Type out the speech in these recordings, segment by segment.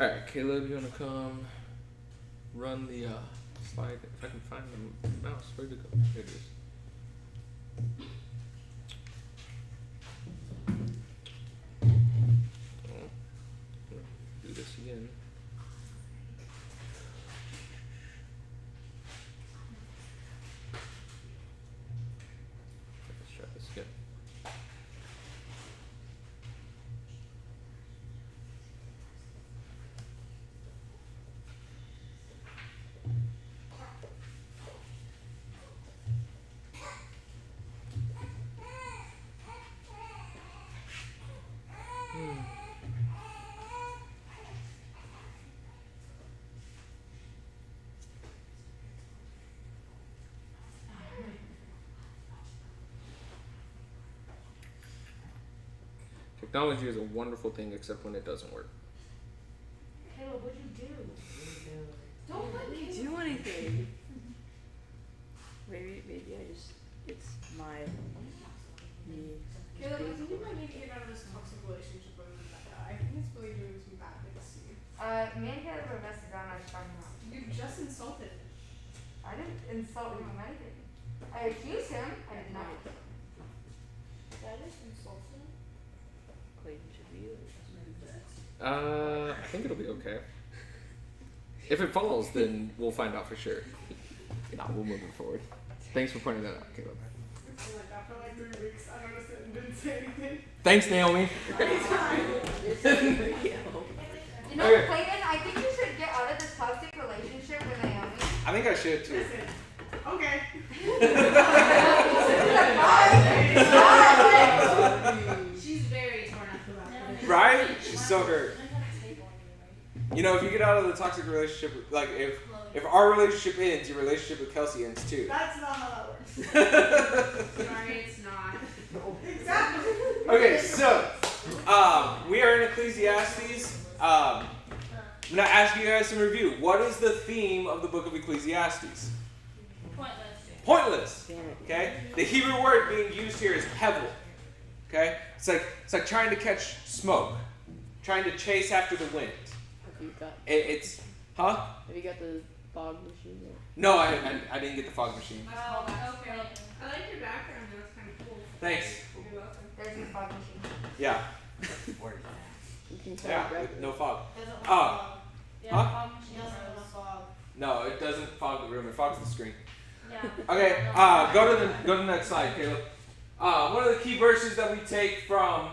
All right, Caleb, you want to come run the slide? If I can find the mouse, where'd it go? There it is. Do this again. Let's try this again. Technology is a wonderful thing, except when it doesn't work. Caleb, what'd you do? Don't let me do anything. Maybe it's my me. Caleb, I think you might need to get out of this toxic relationship with that guy. I think it's really doing some bad things to you. Me and Caleb were messing around. I was talking about. You just insulted him. I didn't insult him or anything. I accused him. I did not. That is insulting. Clayton should be I think it'll be okay. If it falls, then we'll find out for sure. Nah, we'll move it forward. Thanks for pointing that out, Caleb. It's like after like 3 weeks, I noticed it and didn't say anything. Thanks, Naomi. You know, Okay. Clayton, I think you should get out of this toxic relationship with Naomi. I think I should too. Listen. Okay. She's very torn up about this. Right? She's so hurt. You know, if you get out of the toxic relationship, like if our relationship ends, your relationship with Kelsey ends too. That's not how that works. Sorry, it's not. Exactly. Okay, so we are in Ecclesiastes. I'm gonna ask you guys some review. What is the theme of the book of Ecclesiastes? Pointless. Okay. The Hebrew word being used here is hevel. Okay. It's like trying to catch smoke, trying to chase after the wind. Have you got? It's huh? Have you got the fog machine yet? No, I didn't get the fog machine. Oh, okay. I like your background. That's kind of cool. Thanks. You're welcome. There's your fog machine. Yeah. You can tell Yeah. the With no fog. Doesn't Oh. fog. Huh? Doesn't fog. No, it doesn't fog the room. It fogs the screen. Yeah. Okay. Go to the next slide, Caleb. One of the key verses that we take from.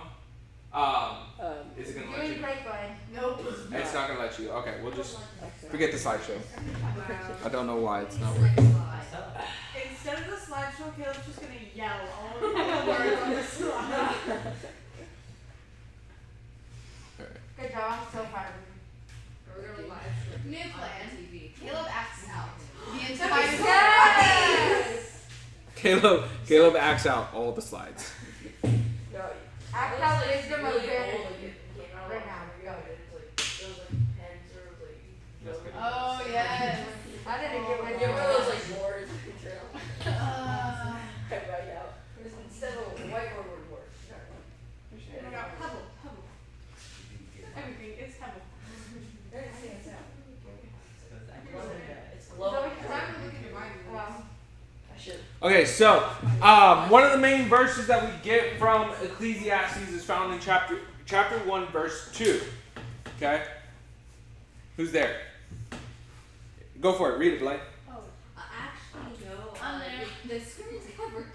Is it gonna let Doing you? great, bud. Nope. It's not gonna let you. Okay, we'll just Okay. forget the slideshow. Wow. I don't know why it's not working. Instead of the slideshow, Caleb's just gonna yell all of the words on the slide. Good job. I'm so proud of you. New plan. Caleb acts out. The entire Yes! Caleb acts out all the slides. Act out wisdom of vanity. Right now. Go. Oh yes. I didn't get wisdom. Yeah, one of those like boards you can trail. Uh, Right out. Instead of a whiteboard would work. Oh my god, pebble. Everything is pebble. It's So glowing. because I'm looking at mine. Wow. I should. Okay, so one of the main verses that we get from Ecclesiastes is found in chapter 1, verse 2. Okay, who's there? Go for it. Read it, Blaine. actually, no. I'm there. The screen's covered.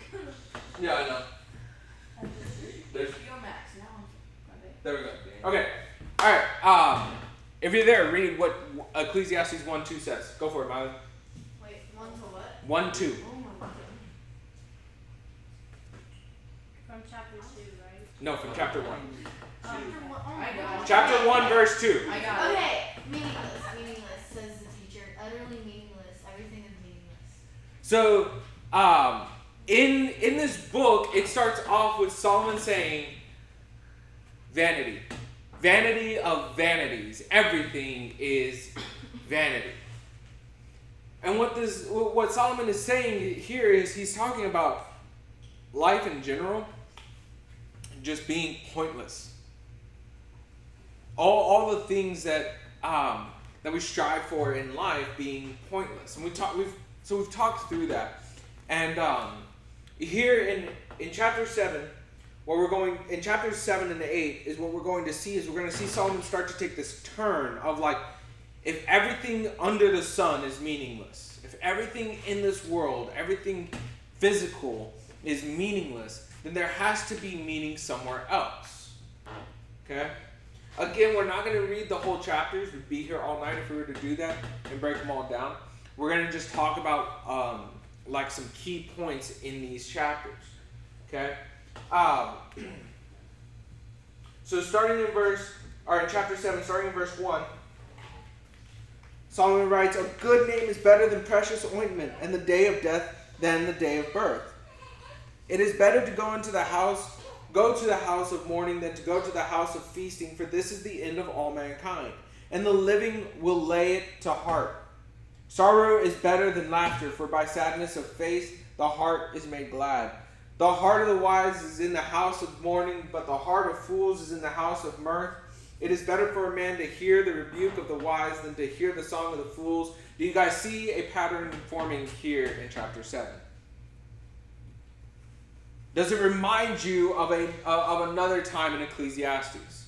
Yeah, I know. There's, Yo, Max. Now I'm. there we go. Okay. All right. If you're there, read what Ecclesiastes 1:2 says. Go for it, Miley. Wait, 1 to what? 1:2. Oh my god. From chapter 2, right? No, from chapter 1. Chapter 1. Oh my I got god. it. Chapter 1, verse 2. I got it. Okay. Meaningless, says the teacher. Utterly meaningless. Everything is meaningless. So, in this book, it starts off with Solomon saying, vanity. Vanity of vanities. Everything is vanity. And what Solomon is saying here is he's talking about life in general just being pointless. All the things that that we strive for in life being pointless. And we've talked through that. And here in chapter 7, in chapters 7 and 8 is what we're going to see Solomon start to take this turn of like, if everything under the sun is meaningless, if everything in this world, everything physical is meaningless, then there has to be meaning somewhere else. Okay? Again, we're not going to read the whole chapters. We'd be here all night if we were to do that and break them all down. We're going to just talk about like some key points in these chapters. Okay? So starting in chapter 7, starting in verse 1, Solomon writes, "A good name is better than precious ointment, and the day of death than the day of birth. It is better to go to the house of mourning than to go to the house of feasting, for this is the end of all mankind, and the living will lay it to heart. Sorrow is better than laughter, for by sadness of face the heart is made glad. The heart of the wise is in the house of mourning, but the heart of fools is in the house of mirth. It is better for a man to hear the rebuke of the wise than to hear the song of the fools." Do you guys see a pattern forming here in chapter 7? Does it remind you of another time in Ecclesiastes?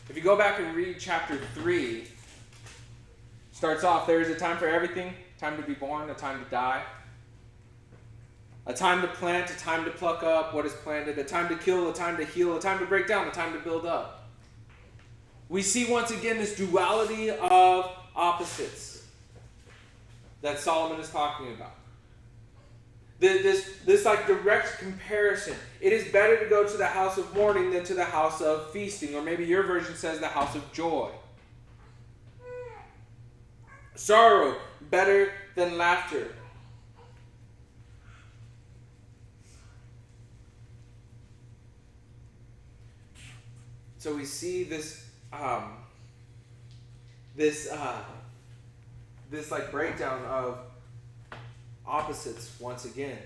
If you go back and read chapter 3, starts off, "There is a time for everything, time to be born, a time to die. A time to plant, a time to pluck up what is planted, a time to kill, a time to heal, a time to break down, a time to build up." We see once again this duality of opposites that Solomon is talking about. This like direct comparison. It is better to go to the house of mourning than to the house of feasting, or maybe your version says the house of joy. Sorrow better than laughter. So we see this like breakdown of opposites once again.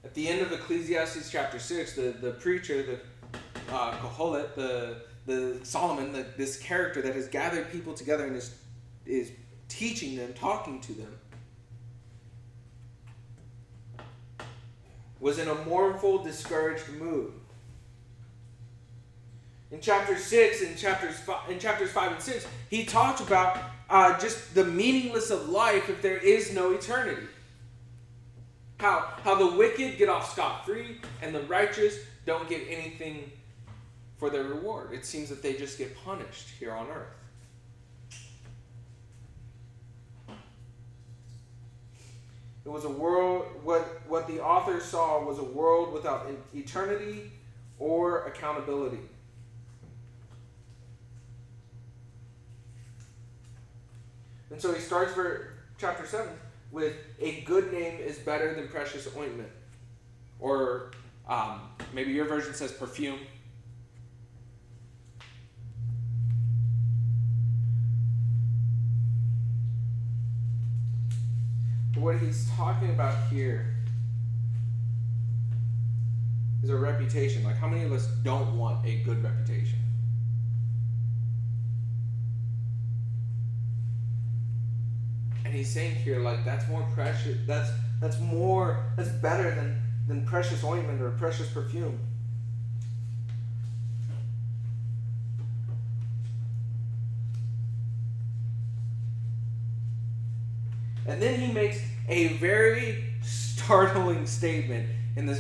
At the end of Ecclesiastes chapter 6, the preacher, the Kohelet, the Solomon, this character that has gathered people together and is teaching them, talking to them, was in a mournful, discouraged mood. In chapter 6, in chapters 5 and 6, he talked about just the meaningless of life if there is no eternity. How the wicked get off scot-free and the righteous don't get anything for their reward. It seems that they just get punished here on earth. It was a world, what the author saw was a world without eternity or accountability. And so he starts for chapter 7 with, "A good name is better than precious ointment." Or maybe your version says perfume. But what he's talking about here is a reputation. Like, how many of us don't want a good reputation? And he's saying here, like, that's more precious, that's better than precious ointment or precious perfume. And then he makes a very startling statement in the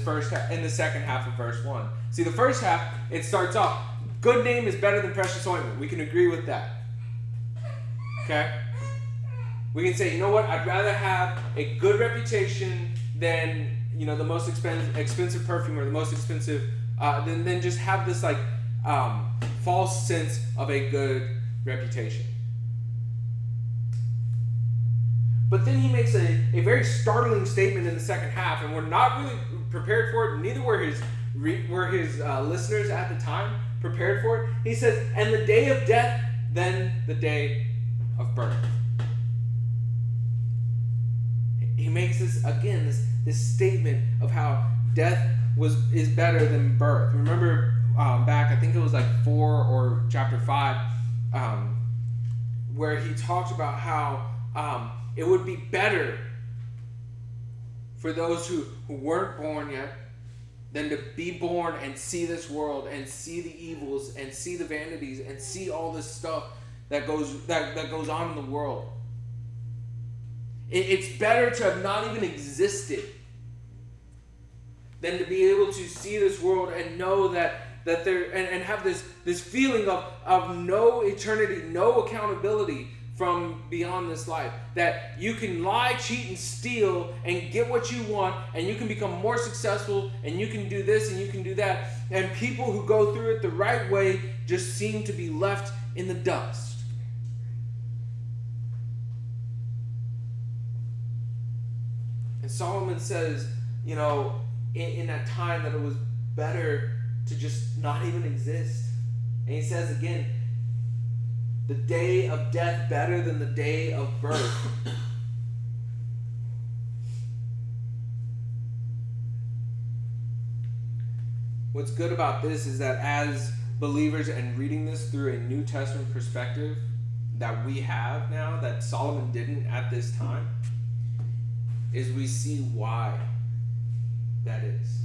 second half of verse 1. See, the first half, it starts off, "Good name is better than precious ointment." We can agree with that. Okay? We can say, you know what? I'd rather have a good reputation than, the most expensive perfume or the most expensive, than just have this like false sense of a good reputation. But then he makes a very startling statement in the second half, and we're not really prepared for it. Neither were his listeners at the time prepared for it. He says, "And the day of death, then the day of birth." he makes this again, this statement of how death is better than birth. Remember back, I think it was like 4 or chapter 5, where he talks about how it would be better for those who weren't born yet than to be born and see this world and see the evils and see the vanities and see all this stuff that goes on in the world. It's better to have not even existed than to be able to see this world and know that there and have this feeling of no eternity, no accountability from beyond this life. That you can lie, cheat, and steal and get what you want, and you can become more successful, and you can do this and you can do that. And people who go through it the right way just seem to be left in the dust. And Solomon says, in that time that it was better to just not even exist. And he says again, the day of death better than the day of birth. What's good about this is that as believers and reading this through a New Testament perspective that we have now, that Solomon didn't at this time, is we see why that is.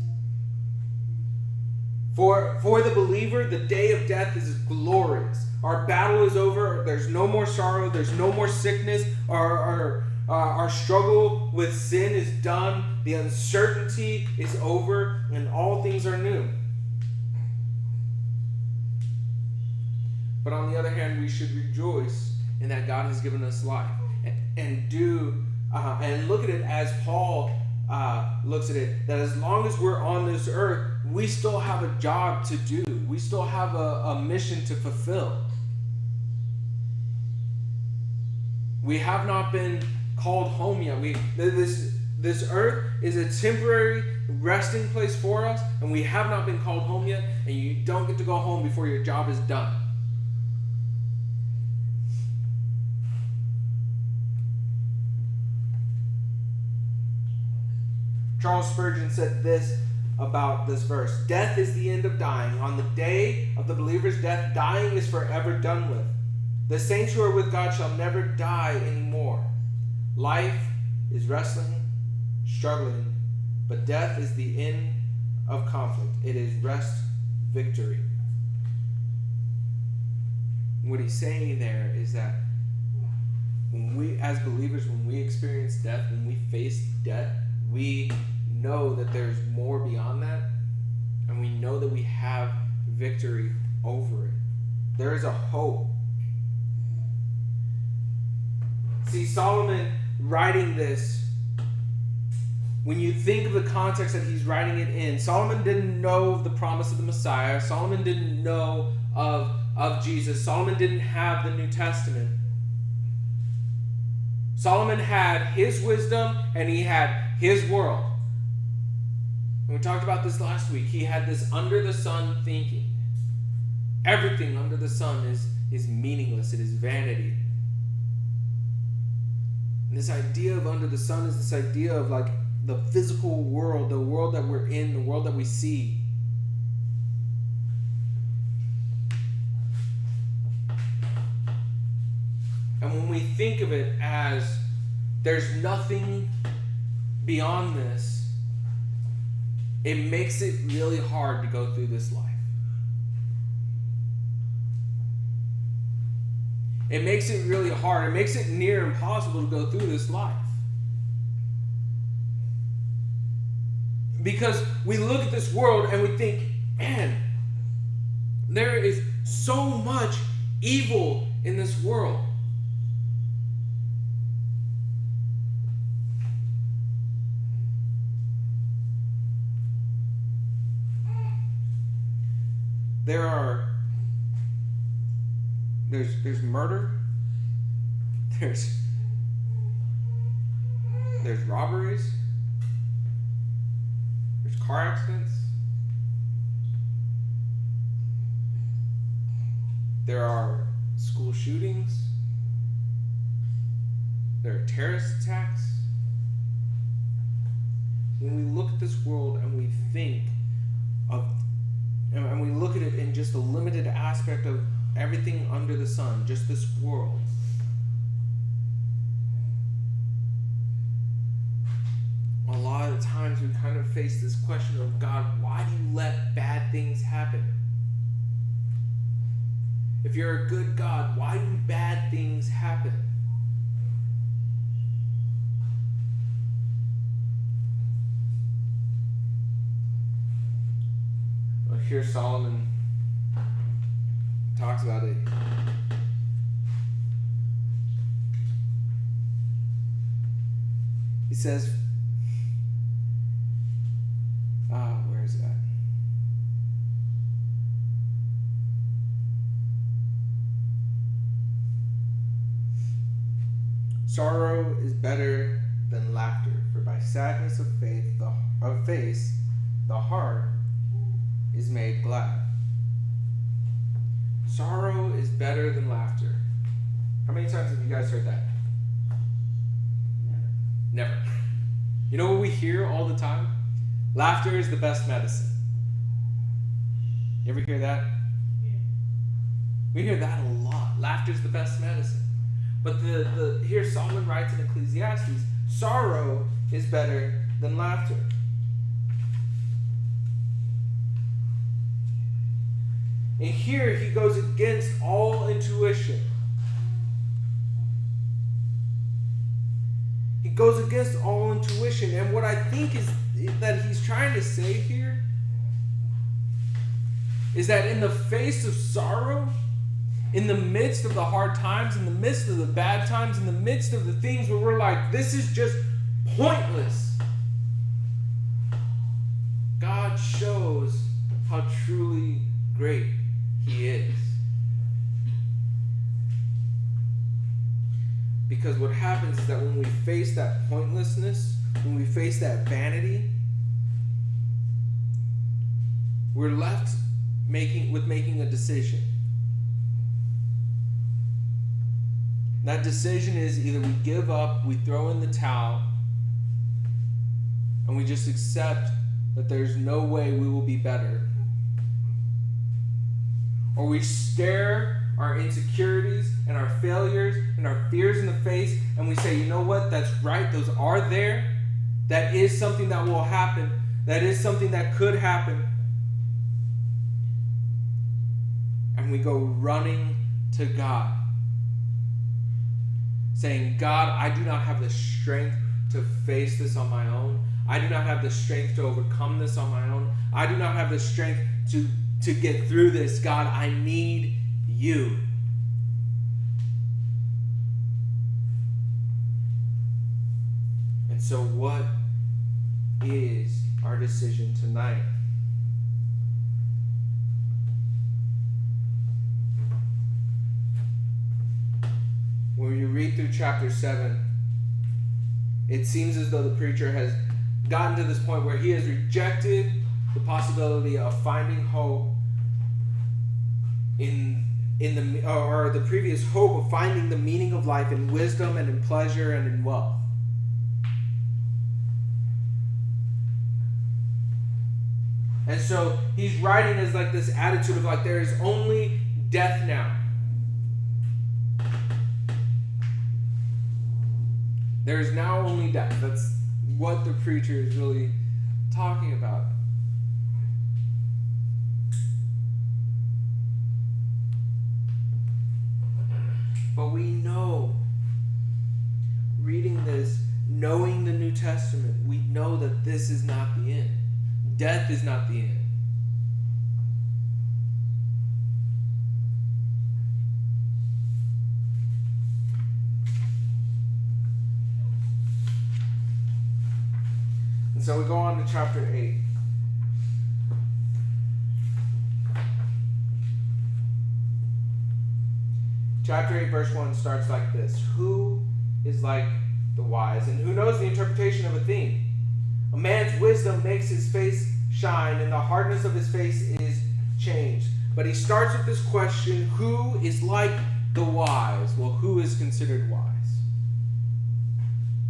For the believer, the day of death is glorious. Our battle is over. There's no more sorrow. There's no more sickness. Our struggle with sin is done. The uncertainty is over, and all things are new. But on the other hand, we should rejoice in that God has given us life, and look at it as Paul looks at it, that as long as we're on this earth, we still have a job to do. We still have a mission to fulfill. We have not been called home yet. This earth is a temporary resting place for us, and we have not been called home yet, and you don't get to go home before your job is done. Charles Spurgeon said this about this verse: death is the end of dying. On the day of the believer's death, dying is forever done with. The saints who are with God shall never die anymore. Life is wrestling, struggling, but death is the end of conflict. It is rest, victory. What he's saying there is that when we, as believers, when we experience death, when we face death, we know that there's more beyond that, and we know that we have victory over it. There is a hope. See, Solomon writing this, when you think of the context that he's writing it in, Solomon didn't know of the promise of the Messiah. Solomon didn't know of Jesus. Solomon didn't have the New Testament. Solomon had his wisdom and he had his world. And we talked about this last week. He had this under the sun thinking. Everything under the sun is meaningless. It is vanity. And this idea of under the sun is this idea of like the physical world, the world that we're in, the world that we see. And when we think of it as there's nothing beyond this, it makes it really hard to go through this life. It makes it really hard. It makes it near impossible to go through this life. Because we look at this world and we think, man, there is so much evil in this world. There's murder, there's robberies, there's car accidents, there are school shootings, there are terrorist attacks, when we look at this world and we think of, and we look at it in just a limited aspect of everything under the sun, just this world, a lot of times we kind of face this question of, God, why do you let bad things happen? If you're a good God, why do bad things happen? Well, here Solomon talks about it. He says, where is it at? Sorrow is better than laughter, for by sadness of face, the heart is made glad. Sorrow is better than laughter. How many times have you guys heard that? Never. You know what we hear all the time? Laughter is the best medicine. You ever hear that? Yeah. We hear that a lot. Laughter is the best medicine. But here Solomon writes in Ecclesiastes, sorrow is better than laughter. And here he goes against all intuition. He goes against all intuition. And what I think is that he's trying to say here is that in the face of sorrow, in the midst of the hard times, in the midst of the bad times, in the midst of the things where we're like, this is just pointless, God shows how truly great He is. Because what happens is that when we face that pointlessness, when we face that vanity, we're left making a decision. That decision is either we give up, we throw in the towel, and we just accept that there's no way we will be better. Or we stare our insecurities and our failures and our fears in the face and we say, you know what, that's right, those are there. That is something that will happen. That is something that could happen. And we go running to God, saying, God, I do not have the strength to face this on my own. I do not have the strength to overcome this on my own. I do not have the strength to get through this. God, I need you. And so what is our decision tonight? When you read through chapter 7, it seems as though the preacher has gotten to this point where he has rejected the possibility of finding hope in the previous hope of finding the meaning of life in wisdom and in pleasure and in wealth. And so he's writing as like this attitude of like there is only death now. There is now only death. That's what the preacher is really talking about. But we know, reading this, knowing the New Testament, we know that this is not the end. Death is not the end. And so we go on to chapter 8. Chapter 8, verse 1 starts like this. Who is like the wise, and who knows the interpretation of a thing? A man's wisdom makes his face shine, and the hardness of his face is changed. But he starts with this question, who is like the wise? Well, who is considered wise?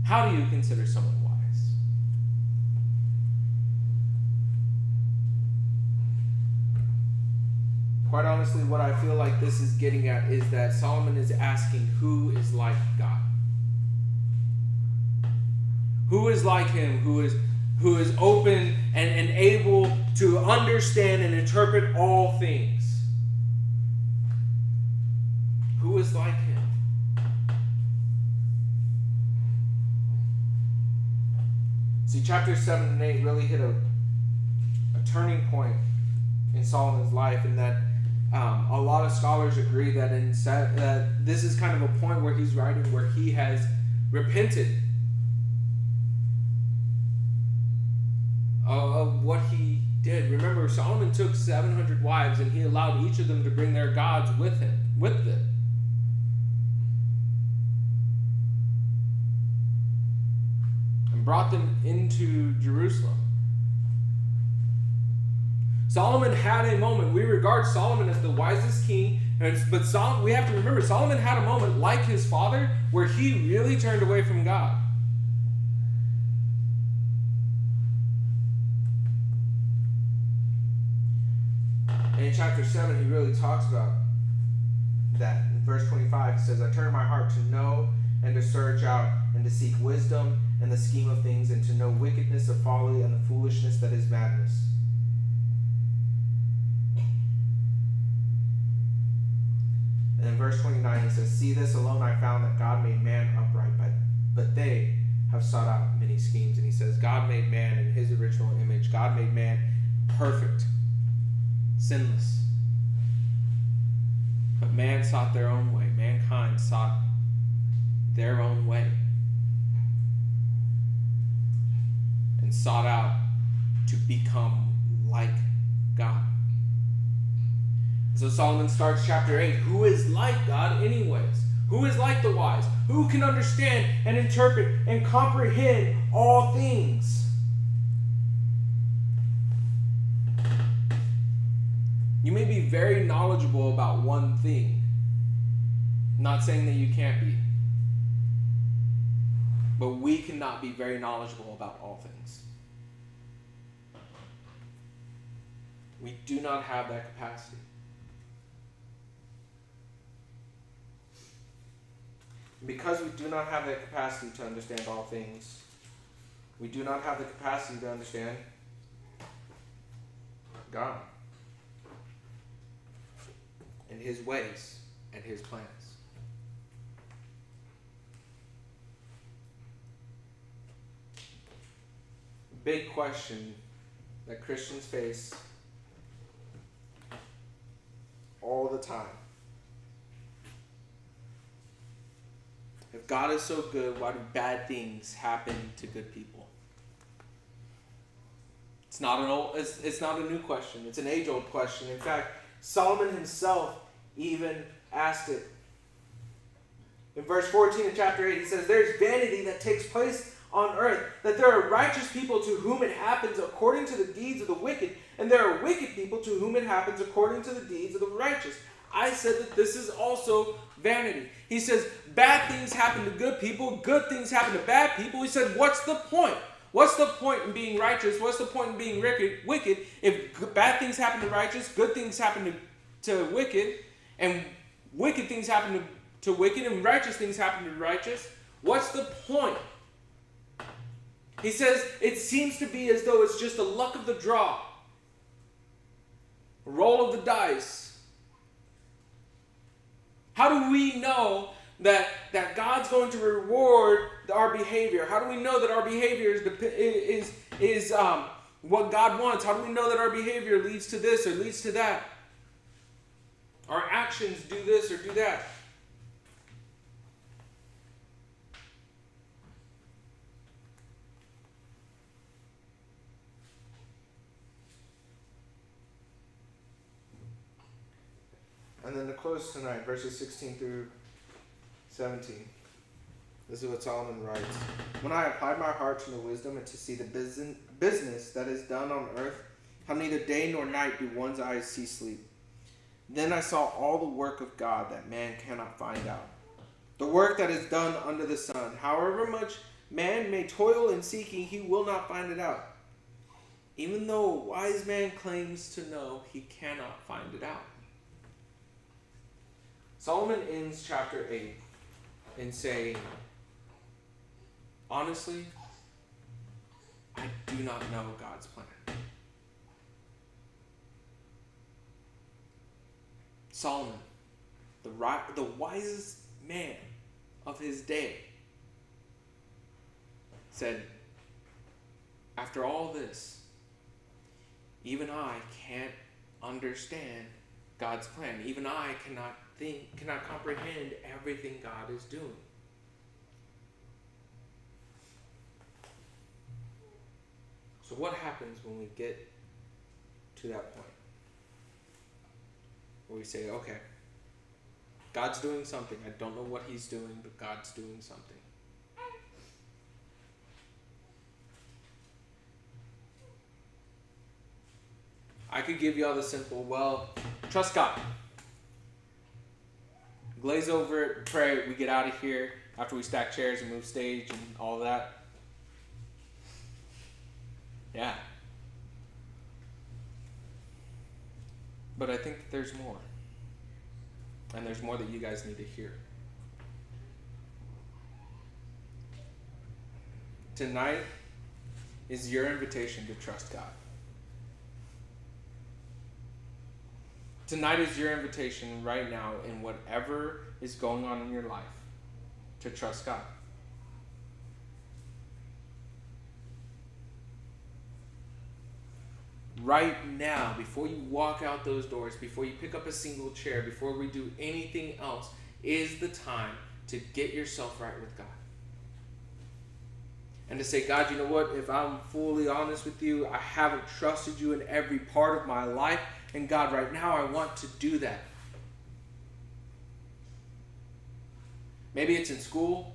How do you consider someone wise? Quite honestly, what I feel like this is getting at is that Solomon is asking, who is like God? Who is like him, who is open and able to understand and interpret all things? Who is like him? See, chapters 7 and 8 really hit a turning point in Solomon's life, in that a lot of scholars agree that this is kind of a point where he's writing where he has repented of what he did. Remember, Solomon took 700 wives, and he allowed each of them to bring their gods with them. And brought them into Jerusalem. Solomon had a moment. We regard Solomon as the wisest king, but we have to remember, Solomon had a moment like his father where he really turned away from God. And in chapter 7, he really talks about that. In verse 25, he says, I turned my heart to know and to search out and to seek wisdom and the scheme of things, and to know wickedness of folly and the foolishness that is madness. And in verse 29, he says, see, this alone I found, that God made man upright, but they have sought out many schemes. And he says, God made man in his original image. God made man perfect, sinless. But man sought their own way. Mankind sought their own way. And sought out to become like God. So Solomon starts chapter 8. Who is like God anyways? Who is like the wise? Who can understand and interpret and comprehend all things? You may be very knowledgeable about one thing. I'm not saying that you can't be. But we cannot be very knowledgeable about all things. We do not have that capacity. Because we do not have the capacity to understand all things, we do not have the capacity to understand God and his ways and his plans. Big question that Christians face all the time. If God is so good, why do bad things happen to good people? It's not a new question. It's an age-old question. In fact, Solomon himself even asked it. In verse 14 of chapter 8, he says, there's vanity that takes place on earth, that there are righteous people to whom it happens according to the deeds of the wicked, and there are wicked people to whom it happens according to the deeds of the righteous. I said that this is also vanity. He says, bad things happen to good people, good things happen to bad people. He said, what's the point? What's the point in being righteous? What's the point in being wicked if bad things happen to righteous, good things happen to wicked, and wicked things happen to wicked, and righteous things happen to righteous? What's the point? He says, it seems to be as though it's just the luck of the draw, a roll of the dice. How do we know that God's going to reward our behavior? How do we know that our behavior is what God wants? How do we know that our behavior leads to this or leads to that? Our actions do this or do that. And then to close tonight, verses 16 through 17. This is what Solomon writes. When I applied my heart to know wisdom and to see the business that is done on earth, how neither day nor night do one's eyes see sleep. Then I saw all the work of God that man cannot find out. The work that is done under the sun. However much man may toil in seeking, he will not find it out. Even though a wise man claims to know, he cannot find it out. Solomon ends chapter 8 in saying, honestly, I do not know God's plan. Solomon, the wisest man of his day, said, after all this, even I can't understand God's plan. Even I cannot comprehend everything God is doing. So what happens when we get to that point? Where we say, okay, God's doing something. I don't know what he's doing, but God's doing something. I could give you all the simple, well, trust God. Glaze over it, pray, we get out of here after we stack chairs and move stage and all that. Yeah. But I think that there's more. And there's more that you guys need to hear. Tonight is your invitation to trust God. Tonight is your invitation right now in whatever is going on in your life to trust God. Right now, before you walk out those doors, before you pick up a single chair, before we do anything else, is the time to get yourself right with God. And to say, God, you know what? If I'm fully honest with you, I haven't trusted you in every part of my life. And God, right now I want to do that. Maybe it's in school.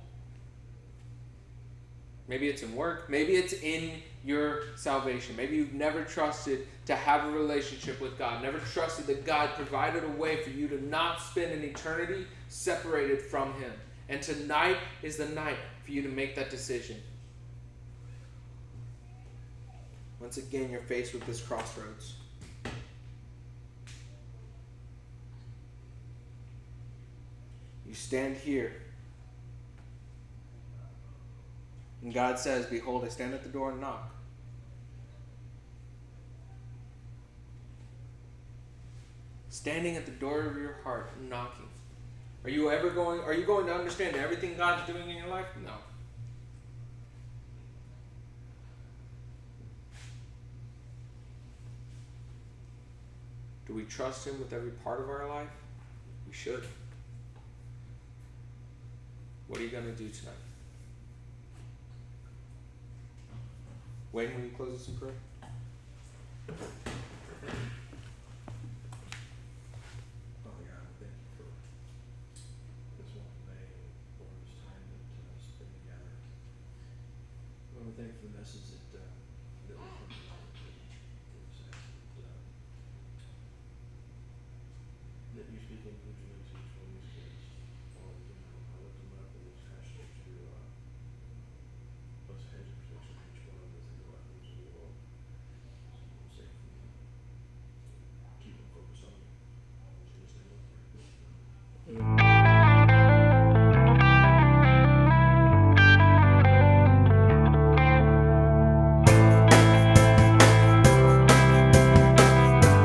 Maybe it's in work. Maybe it's in your salvation. Maybe you've never trusted to have a relationship with God. Never trusted that God provided a way for you to not spend an eternity separated from him. And tonight is the night for you to make that decision. Once again, you're faced with this crossroads. You stand here. And God says, behold, I stand at the door and knock. Standing at the door of your heart and knocking. Are you going to understand everything God's doing in your life? No. Do we trust him with every part of our life? We should. What are you going to do tonight? Wayne, will you close us in prayer? Father God, I thank you for this one day, for this time that spent together. Lord, we thank you for the message that we heard tonight. We just ask that you speak individually to each